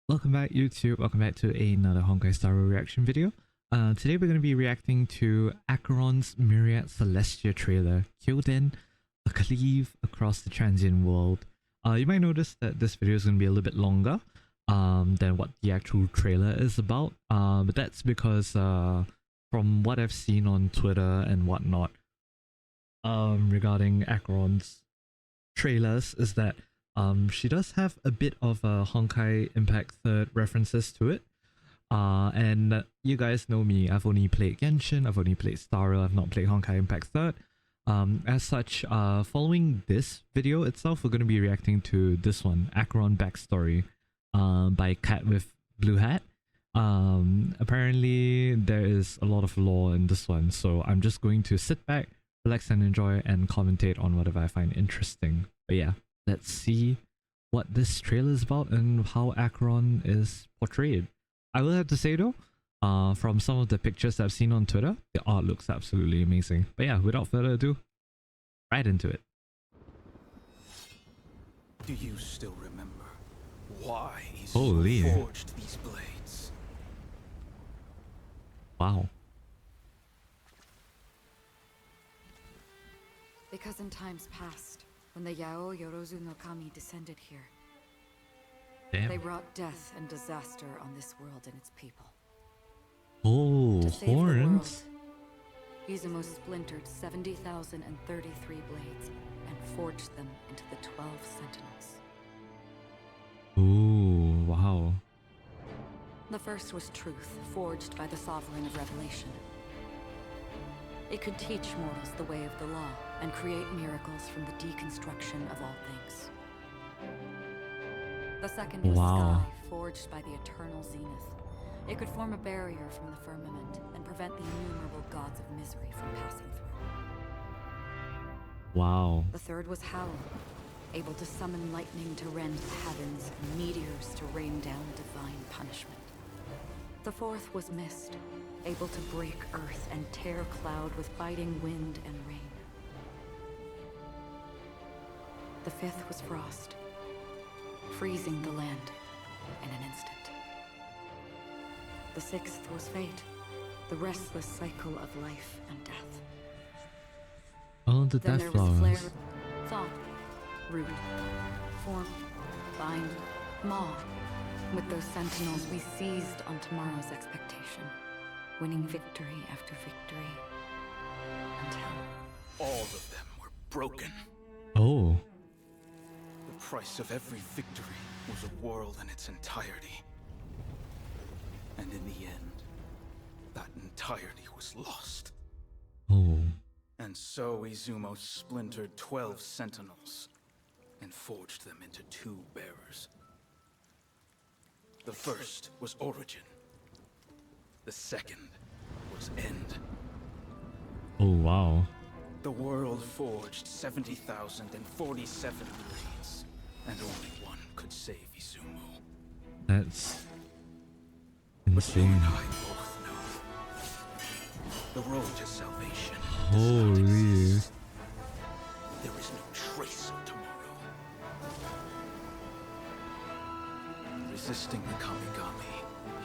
Welcome back YouTube, welcome back to another Honkai Star Rail reaction video. Today we're going to be reacting to ACHERON's Myriad Celestia trailer, Kyoden, a Cleave across the Transient world. You might notice that this video is going to be a little bit longer than what the actual trailer is about, but that's because from what I've seen on Twitter and whatnot regarding ACHERON's trailers is that she does have a bit of a Honkai Impact 3rd references to it. And you guys know me, I've only played Genshin, I've only played Star Rail, I've not played Honkai Impact 3rd. As such, following this video itself, we're going to be reacting to this one, ACHERON Backstory by Cat with Blue Hat. Apparently there is a lot of lore in this one, so I'm just going to sit back, relax and enjoy and commentate on whatever I find interesting. But yeah, let's see what this trailer is about and how ACHERON is portrayed. I will have to say though, from some of the pictures I've seen on Twitter, the art looks absolutely amazing. But yeah, without further ado, right into it. Do you still remember why he Holy. forged these blades? Wow. Because in times past, when the Yao Yorozu no Kami descended here, Damn. they brought death and disaster on this world and its people. Oh, To save the world, horns. Izumo splintered 70,033 blades and forged them into the 12 Sentinels. Ooh, wow. The first was truth, forged by the Sovereign of Revelation. It could teach mortals the way of the law and create miracles from the deconstruction of all things. The second was Wow. sky, forged by the eternal zenith. It could form a barrier from the firmament and prevent the innumerable gods of misery from passing through. Wow. The third was howl, able to summon lightning to rend the heavens and meteors to rain down divine punishment. The fourth was mist, able to break earth and tear cloud with biting wind and rain. The fifth was frost, freezing the land in an instant. The sixth was fate, the restless cycle of life and death. Oh, the Then death there was flowers. flare, thought, root, form, bind, maw. With those sentinels, we seized on tomorrow's expectation, winning victory after victory, until... All of them were broken. Oh. The price of every victory was a world in its entirety. And in the end, that entirety was lost. Oh. And so Izumo splintered 12 sentinels and forged them into 2 bearers. The first was origin. The second was end. Oh, wow. The world forged 70,047 blades, and only one could save Izumo. That's But you insane. and I both know the road to salvation does not Holy. exist. There is no trace of tomorrow. Resisting the Kamigami,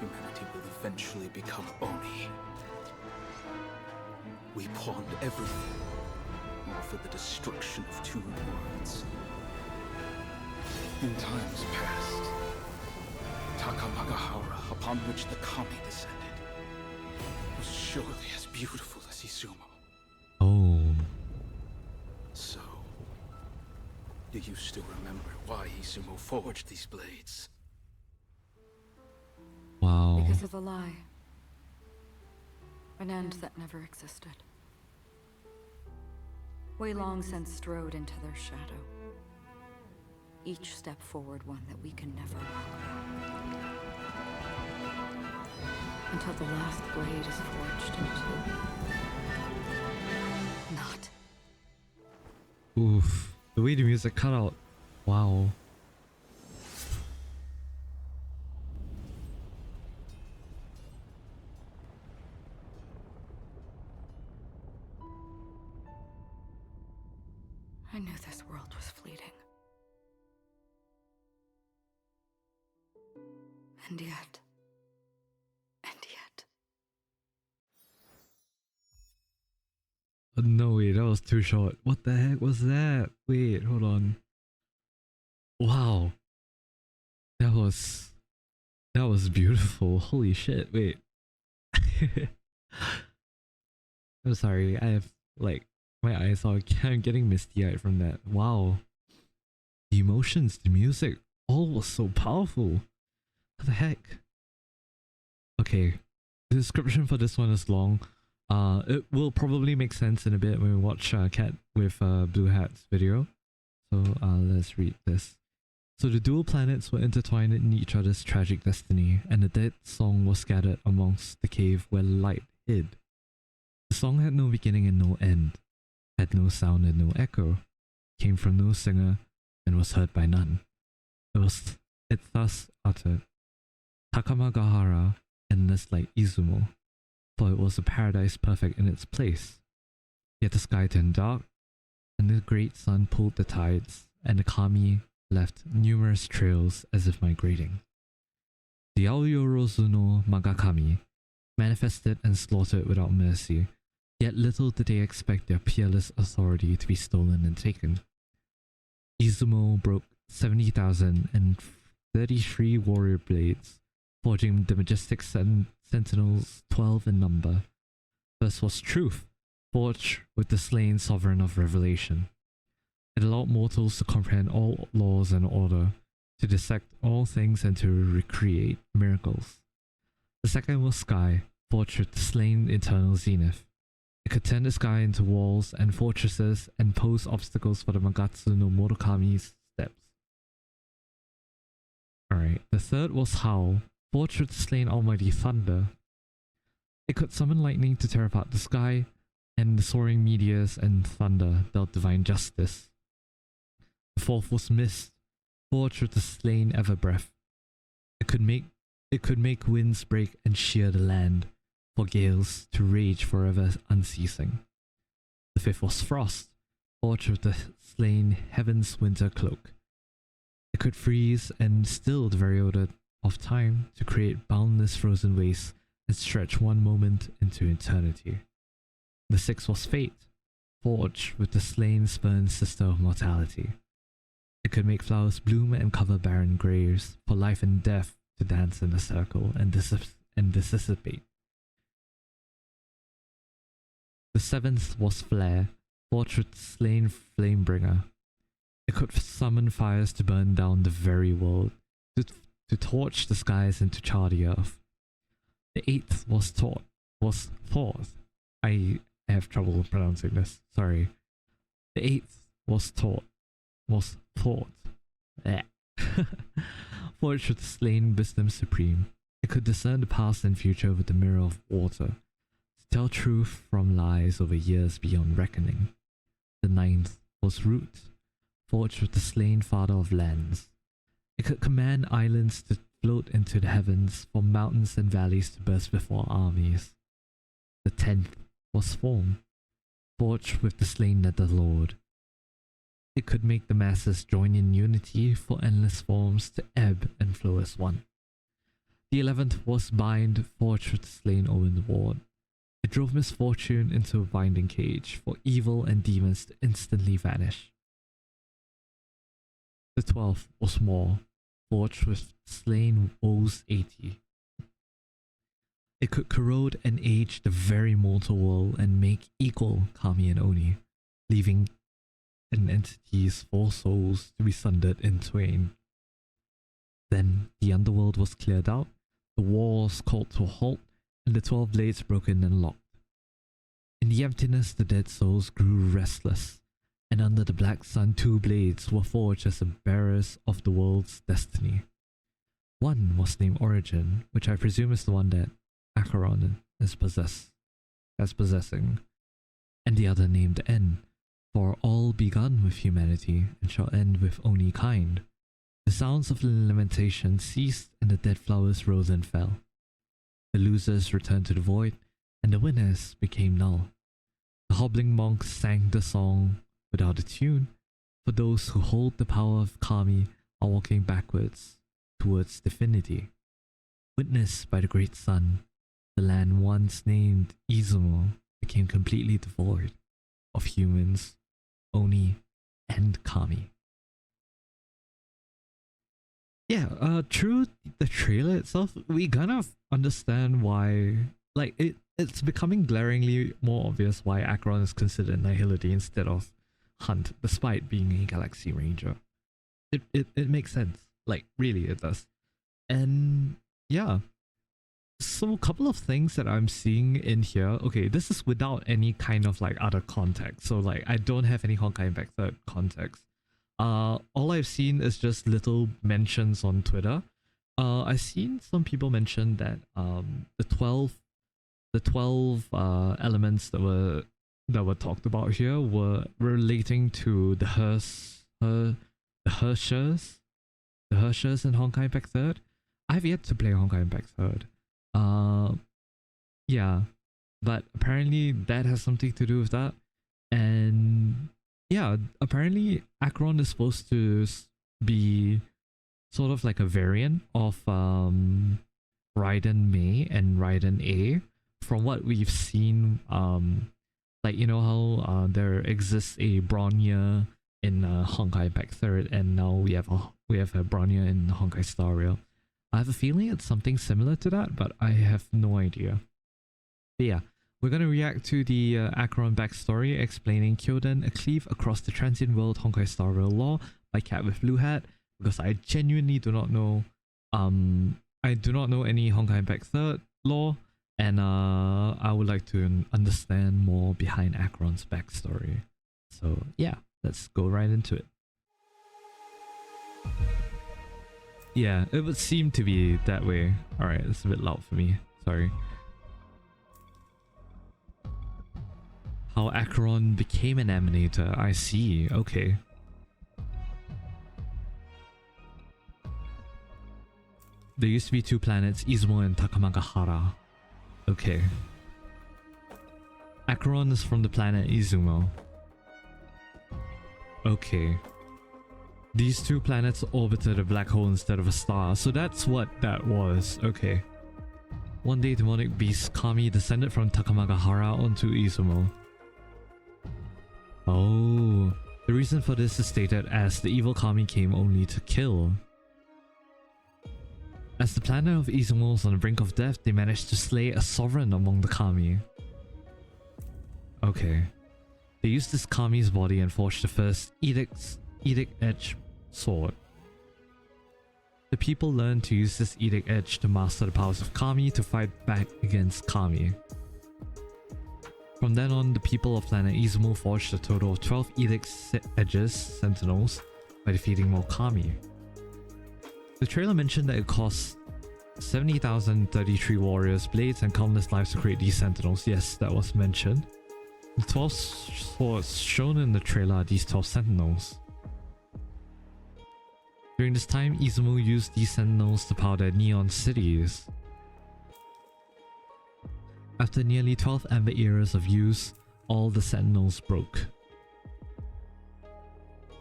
humanity will eventually become Oni. We pawned everything, all for the destruction of 2 worlds. In times past, Takamagahara, upon which the Kami descended, was surely as beautiful as Izumo. Oh. So, do you still remember why Izumo forged these blades? Wow. Because of the lie. An end that never existed. We long since strode into their shadow. Each step forward one that we can never walk back. Until the last blade is forged into... not. Oof. The way the music cut out. Wow. I knew this world was fleeting. And yet... And yet... No, wait, that was too short. What the heck was that? Wait, hold on. Wow. That was beautiful. Holy shit, wait. I'm sorry, I have, like, my eyes are I'm getting misty-eyed from that. Wow. The emotions, the music, all was so powerful. What the heck? Okay, the description for this one is long. It will probably make sense in a bit when we watch Cat with Blue Hat's video. So let's read this. So the dual planets were intertwined in each other's tragic destiny, and the dead song was scattered amongst the cave where light hid. The song had no beginning and no end, had no sound and no echo, came from no singer, and was heard by none. It thus uttered, Takamagahara, endless like Izumo, for it was a paradise perfect in its place. Yet the sky turned dark, and the great sun pulled the tides, and the kami left numerous trails as if migrating. The Aoyorozu no Magakami manifested and slaughtered without mercy, yet little did they expect their peerless authority to be stolen and taken. Izumo broke 70,033 warrior blades, forging the majestic sentinels 12 in number. First was truth, forged with the slain sovereign of revelation. It allowed mortals to comprehend all laws and order, to dissect all things and to recreate miracles. The second was sky, forged with the slain eternal zenith. It could turn the sky into walls and fortresses and pose obstacles for the Magatsu no Murakami's steps. Alright, the third was Howl, forged with the slain almighty thunder. It could summon lightning to tear apart the sky, and the soaring meteors and thunder dealt divine justice. The fourth was Mist, forged with the slain Everbreath. It could make winds break and shear the land, for gales to rage forever unceasing. The fifth was Frost, forged with the slain Heaven's winter cloak. It could freeze and still the very order of time to create boundless frozen wastes and stretch one moment into eternity. The sixth was Fate, forged with the slain spurned sister of mortality. It could make flowers bloom and cover barren graves, for life and death to dance in a circle and dissipate. The seventh was Flare, forged with the slain Flamebringer. It could summon fires to burn down the very world, to torch the skies and to char the earth. The eighth was Thoth. I have trouble pronouncing this, sorry. The eighth was Thoth. Forged with slain wisdom supreme, it could discern the past and future with the mirror of water, to tell truth from lies over years beyond reckoning. The ninth was Root, forged with the slain father of lands. It could command islands to float into the heavens, for mountains and valleys to burst before armies. The 10th was Form, forged with the slain Netherlord. It could make the masses join in unity, for endless forms to ebb and flow as one. The 11th was Bind, forged with the slain Owen Ward. It drove misfortune into a binding cage, for evil and demons to instantly vanish. The 12th was Maw, forged with slain Woes 80. It could corrode and age the very mortal world and make equal Kami and Oni, leaving an entity's four souls to be sundered in twain. Then the underworld was cleared out, the walls called to a halt, and the 12 blades broken and locked. In the emptiness the dead souls grew restless, and under the black sun 2 blades were forged as the bearers of the world's destiny. One was named Origin, which I presume is the one that ACHERON is possessing, and the other named End, for all begun with humanity and shall end with only kind. The sounds of lamentation ceased and the dead flowers rose and fell. The losers returned to the void, and the winners became null. The hobbling monks sang the song without a tune, for those who hold the power of Kami are walking backwards towards divinity. Witnessed by the great sun, the land once named Izumo became completely devoid of humans, Oni, and Kami. Yeah, through the trailer itself, we kind of understand why, like, it's becoming glaringly more obvious why Acheron is considered Nihility instead of Hunt, despite being a Galaxy Ranger. It makes sense. Like, really, it does. And yeah. So a couple of things that I'm seeing in here. Okay, this is without any kind of like other context. So like I don't have any Honkai Impact 3rd context. All I've seen is just little mentions on Twitter. I've seen some people mention that the 12 elements that were talked about here were relating to the Hershers in Honkai Impact 3rd. I've yet to play Honkai Impact 3rd. Yeah, but apparently that has something to do with that. And yeah, apparently Acheron is supposed to be sort of like a variant of Raiden Mei and Raiden A. From what we've seen, like, you know how there exists a Bronya in Honkai Impact 3rd, and now we have a Bronya in Honkai Star Rail. I have a feeling it's something similar to that, but I have no idea. But yeah, we're going to react to the Acheron backstory explaining Kyoden, a cleave across the transient world Honkai Star Rail lore by Cat with Blue Hat, because I genuinely do not know I do not know any Honkai Impact 3rd lore, and I would like to understand more behind Acheron's backstory. So yeah, let's go right into it. Yeah, it would seem to be that way. Alright, it's a bit loud for me. Sorry. How Acheron became an emanator. I see. Okay. There used to be two planets, Izumo and Takamagahara. Okay. Acheron is from the planet Izumo. Okay. These two planets orbited a black hole instead of a star, so that's what that was. Okay. One day, demonic beast Kami descended from Takamagahara onto Izumo. Oh, the reason for this is stated as the evil Kami came only to kill. As the planet of Izumo was on the brink of death, they managed to slay a sovereign among the Kami. Okay. They used this Kami's body and forged the first Edict Edge sword. The people learned to use this Edict Edge to master the powers of Kami to fight back against Kami. From then on, the people of planet Izumo forged a total of 12 Edict Edges, Sentinels, by defeating more Kami. The trailer mentioned that it cost 70,033 warriors, blades, and countless lives to create these Sentinels. Yes, that was mentioned. The 12 swords shown in the trailer are these 12 Sentinels. During this time, Izumo used these Sentinels to power their neon cities. After nearly 12 Amber eras of use, all the Sentinels broke.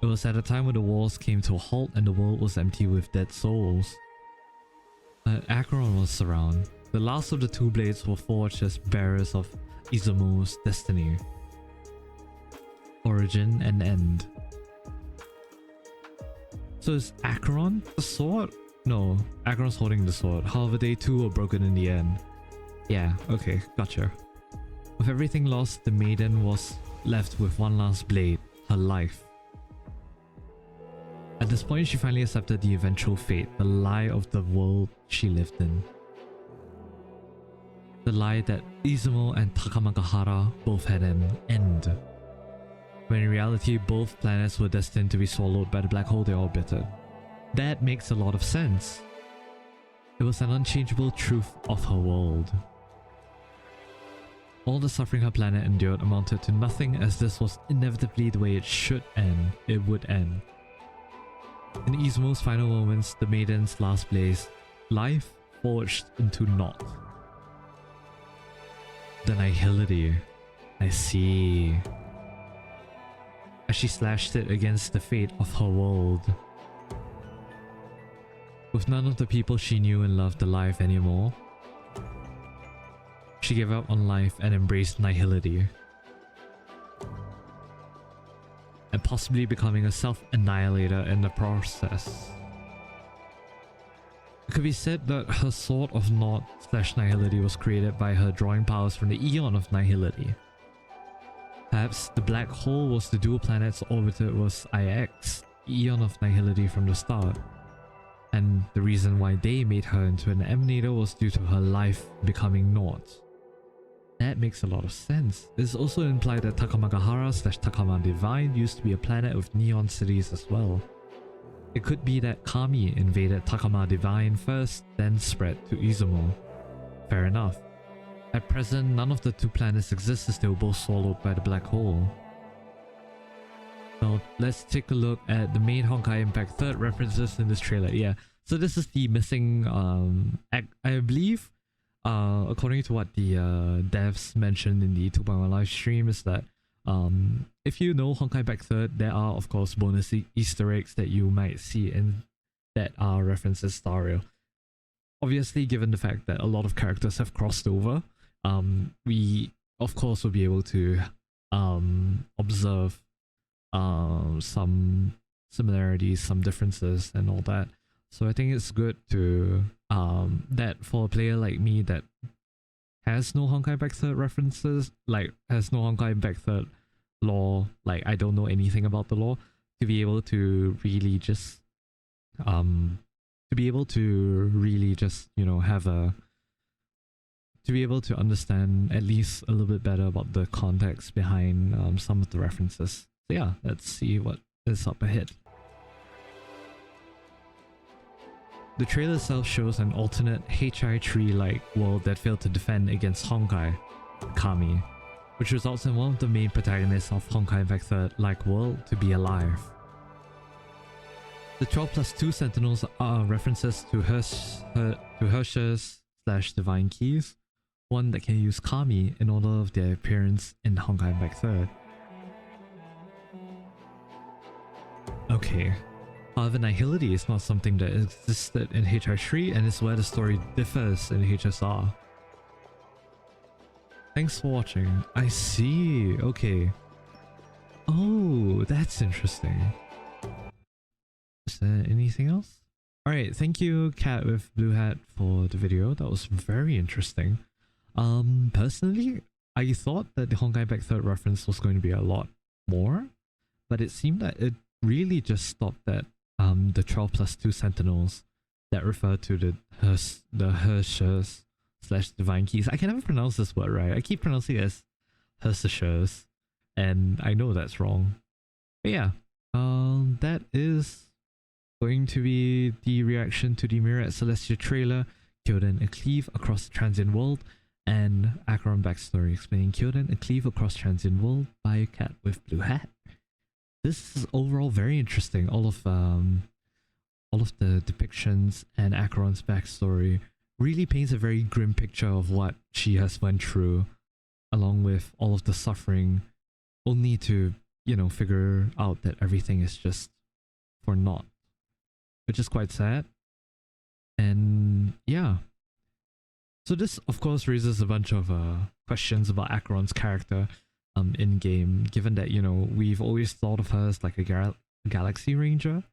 It was at a time when the wars came to a halt and the world was empty with dead souls. Acheron was around. The last of the two blades were forged as bearers of Izumo's destiny. Origin and end. So is Acheron the sword? No, Acheron's holding the sword. However, they too were broken in the end. Yeah, okay, gotcha. With everything lost, the maiden was left with one last blade, her life. At this point, she finally accepted the eventual fate, the lie of the world she lived in. The lie that Izumo and Takamagahara both had an end. When in reality, both planets were destined to be swallowed by the black hole they orbited. That makes a lot of sense. It was an unchangeable truth of her world. All the suffering her planet endured amounted to nothing, as this was inevitably the way it should end. It would end. In Izumo's final moments, the maiden's last blaze, life forged into naught. The nihility. I see. As she slashed it against the fate of her world. With none of the people she knew and loved alive anymore, she gave up on life and embraced nihility, and possibly becoming a self-annihilator in the process. It could be said that her Sword of Naught/Nihility was created by her drawing powers from the Eon of Nihility. Perhaps the black hole was the dual planet's orbiter was IX, Eon of Nihility from the start. And the reason why they made her into an emanator was due to her life becoming naught. That makes a lot of sense. It is also implied that Takamagahara/Takama Divine used to be a planet with neon cities as well. It could be that Kami invaded Takama Divine first, then spread to Izumo. Fair enough. At present, none of the two planets exist as they were both swallowed by the black hole. Now, let's take a look at the main Honkai Impact 3rd references in this trailer. Yeah, so this is the missing I believe, according to what the devs mentioned in the 2.1 live stream, is that if you know Honkai Impact 3rd, there are of course bonus Easter eggs that you might see in that are references to Dario. Obviously, given the fact that a lot of characters have crossed over, we of course will be able to observe some similarities, some differences and all that. So I think it's good to that for a player like me that has no Honkai Impact 3rd references, like has no Honkai Impact 3rd lore, like I don't know anything about the lore, to be able to really just you know, have a to be able to understand at least a little bit better about the context behind some of the references. So yeah, let's see what is up ahead. The trailer itself shows an alternate HI tree-like world that failed to defend against Honkai, Kami, which results in one of the main protagonists of Honkai Impact 3rd-like world to be alive. The 12+2 Sentinels are references to Hershers/Divine Keys, one that can use Kami in order of their appearance in Honkai Impact 3rd. Okay. However, Nihility is not something that existed in HI3 and is where the story differs in HSR. Thanks for watching. I see. Okay. Oh, that's interesting. Is there anything else? Alright, thank you Cat with Blue Hat for the video. That was very interesting. Personally, I thought that the Honkai Impact 3rd reference was going to be a lot more, but it seemed that it really just stopped at the 12+2 Sentinels that refer to the Hershers/Divine Keys. I can never pronounce this word right. I keep pronouncing it as Hershers, and I know that's wrong. But yeah, that is going to be the reaction to the Myriad Celestia trailer, Kyoden and Cleave across the Transient World, and ACHERON backstory explaining Kyoden and Cleave across Transient World by a Cat with Blue Hat. This is overall very interesting. All of the depictions and ACHERON's backstory really paints a very grim picture of what she has went through, along with all of the suffering, only to, you know, figure out that everything is just for naught, which is quite sad. And yeah, so this of course raises a bunch of questions about ACHERON's character in game, given that, you know, we've always thought of her as like a Galaxy Ranger,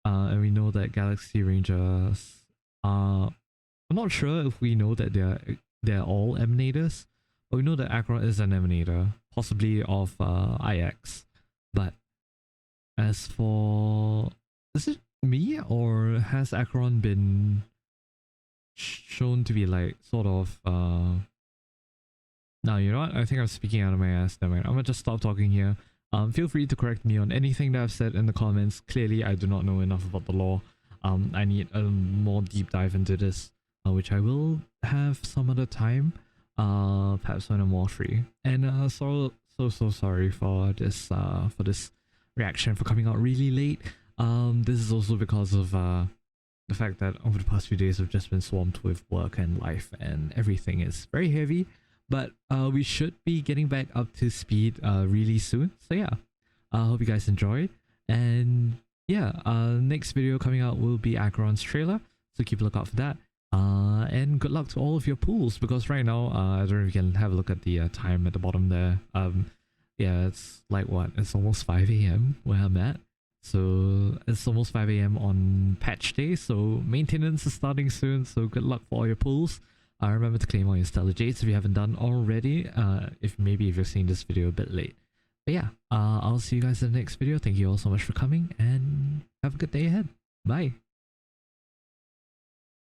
and we know that Galaxy Rangers are, I'm not sure if we know that they're all emanators, but we know that ACHERON is an emanator, possibly of IX. But as for, is it me, or has ACHERON been shown to be like sort of now, you know what? I think I'm speaking out of my ass. Never mind. I'm gonna just stop talking here. Feel free to correct me on anything that I've said in the comments. Clearly, I do not know enough about the lore. I need a more deep dive into this, which I will have some other time, perhaps when I'm more free. And so sorry for this reaction for coming out really late. This is also because of the fact that over the past few days I've just been swamped with work and life, and everything is very heavy. But we should be getting back up to speed really soon. So yeah, I hope you guys enjoyed, and yeah, next video coming out will be ACHERON's trailer, so keep a lookout for that. And good luck to all of your pools, because right now, I don't know if you can have a look at the time at the bottom there. Yeah, it's like what? It's almost 5 a.m. where I'm at. So it's almost 5 a.m. on patch day, so maintenance is starting soon, so good luck for all your pools. Remember to claim all your Stellar Jades if you haven't done already, if you're seeing this video a bit late. But yeah, I'll see you guys in the next video. Thank you all so much for coming, and have a good day ahead. Bye!